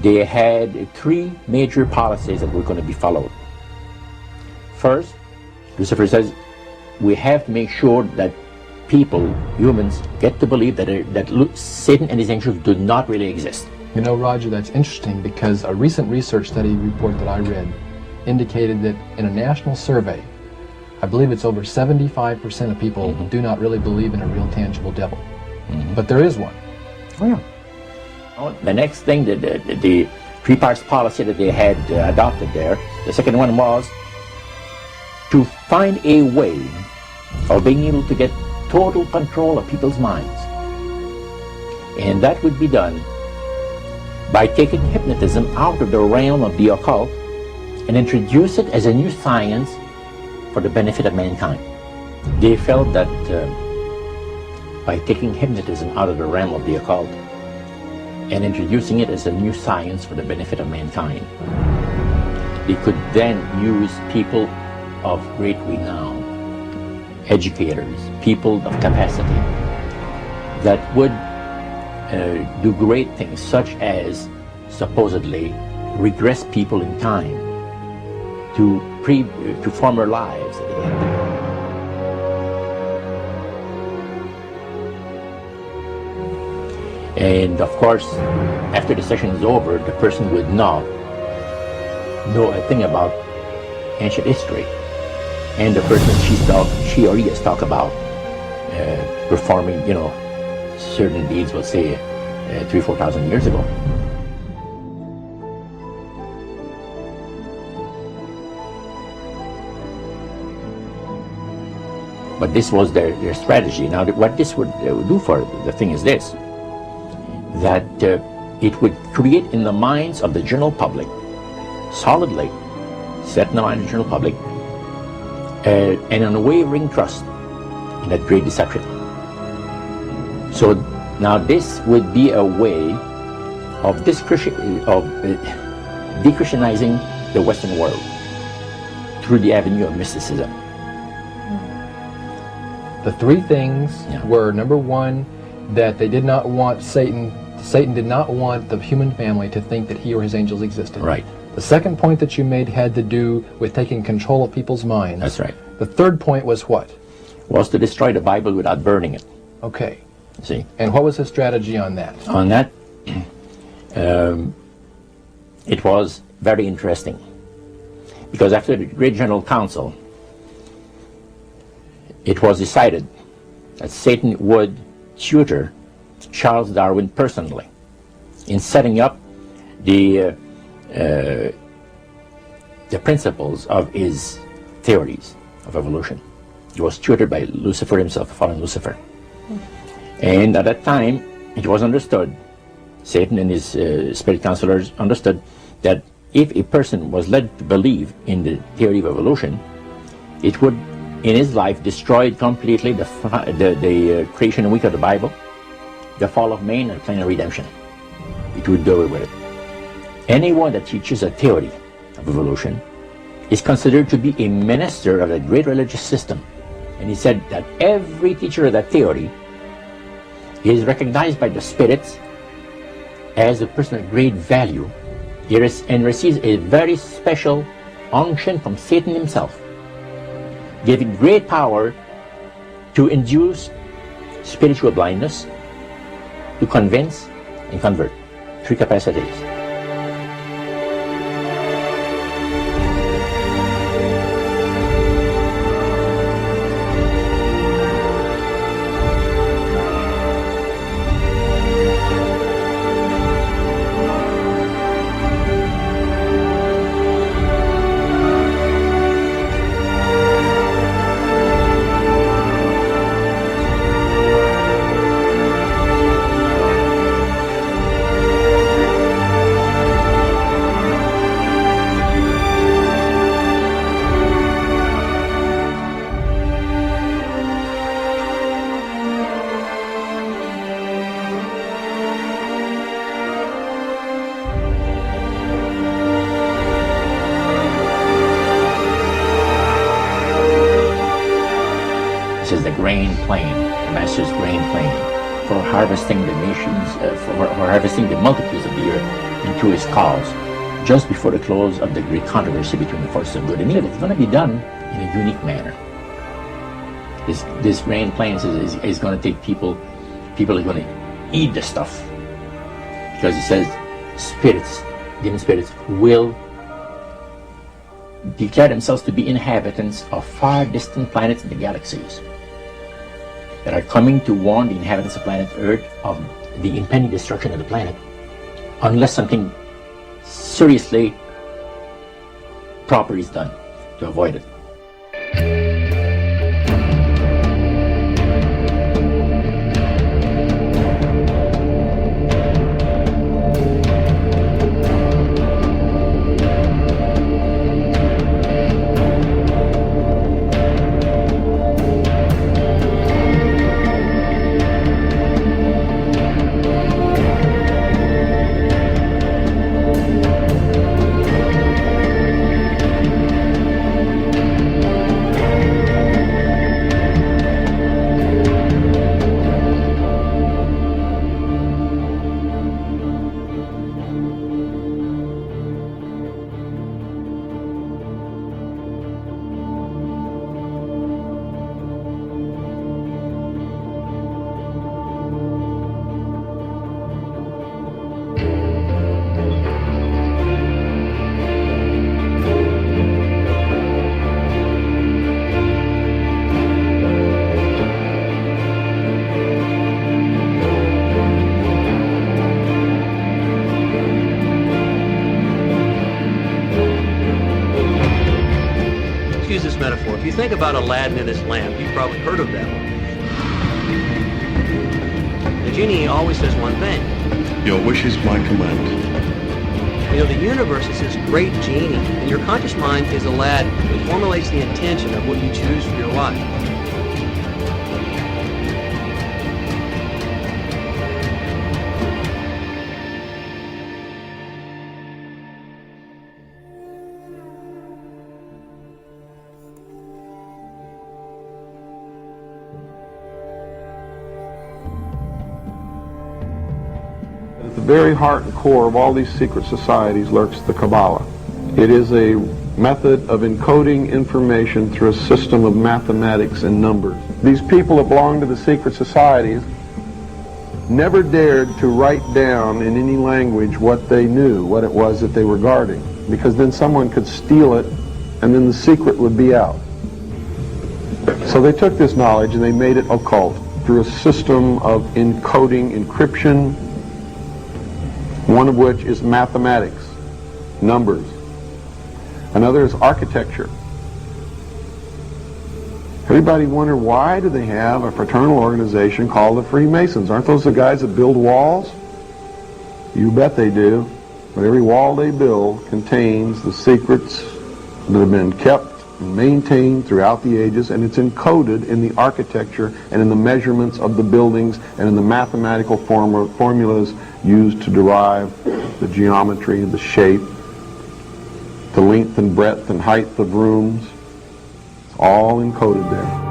they had three major policies that were going to be followed. First, Lucifer says, we have to make sure that people, humans, get to believe that Satan and his angels do not really exist. You know, Roger, that's interesting because a recent research study report that I read indicated that in a national survey, I believe it's over 75% of people do not really believe in a real tangible devil. But there is one. Oh, yeah. The next thing, the three parts policy that they had adopted there, the second one was to find a way of being able to get total control of people's minds. And that would be done by taking hypnotism out of the realm of the occult and introduce it as a new science for the benefit of mankind. They felt that by taking hypnotism out of the realm of the occult and introducing it as a new science for the benefit of mankind, they could then use people of great renown, educators, people of capacity, that would do great things, such as supposedly regress people in time to former lives that they had. And of course, after the session is over, the person would not know a thing about ancient history. And the person she or he has talked about performing, certain deeds, let's say, 3,000 or 4,000 years ago. But this was their strategy. Now, what this would do for the thing is this, that it would create in the minds of the general public, solidly set in the mind of the general public, an unwavering trust in that great deception. So now this would be a way of de-Christianizing the Western world through the avenue of mysticism. The three things were, number one, that they did not want Satan did not want the human family to think that he or his angels existed. Right. The second point that you made had to do with taking control of people's minds. That's right. The third point was what? Was to destroy the Bible without burning it. Okay. See? And what was his strategy on that? On that, it was very interesting. Because after the Great General Council, it was decided that Satan would tutor Charles Darwin personally in setting up the principles of his theories of evolution. He was tutored by Lucifer himself, fallen Lucifer. And at that time, it was understood, Satan and his spirit counselors understood, that if a person was led to believe in the theory of evolution, it would, in his life, destroy completely the creation week of the Bible, the fall of man, and the plan of redemption. It would do away with it. Anyone that teaches a theory of evolution is considered to be a minister of a great religious system. And he said that every teacher of that theory is recognized by the spirits as a person of great value and receives a very special unction from Satan himself, giving great power to induce spiritual blindness, to convince and convert. Three capacities. This is the grain plain, the Master's grain plain, for harvesting the nations, for harvesting the multitudes of the earth. into his cause just before the close of the great controversy between the forces of good and evil. It's going to be done in a unique manner. This rain plans is going to take people are going to eat the stuff, because it says spirits, demon spirits, will declare themselves to be inhabitants of far distant planets in the galaxies that are coming to warn the inhabitants of planet Earth of the impending destruction of the planet unless something seriously proper is done to avoid it. Use this metaphor. If you think about Aladdin and his lamp, you've probably heard of that one. The genie always says one thing. Your wish is my command. You know, the universe is this great genie, and your conscious mind is Aladdin. It formulates the intention of what you choose for your life. At the very heart and core of all these secret societies lurks the Kabbalah. It is a method of encoding information through a system of mathematics and numbers. These people that belong to the secret societies never dared to write down in any language what they knew, what it was that they were guarding, because then someone could steal it and then the secret would be out. So they took this knowledge and they made it occult through a system of encoding, encryption, one of which is mathematics, numbers. Another is architecture. Everybody wonder, why do they have a fraternal organization called the Freemasons? Aren't those the guys that build walls? You bet they do. But every wall they build contains the secrets that have been kept and maintained throughout the ages, and it's encoded in the architecture and in the measurements of the buildings and in the mathematical formulas used to derive the geometry and the shape, the length and breadth and height of rooms. It's all encoded there.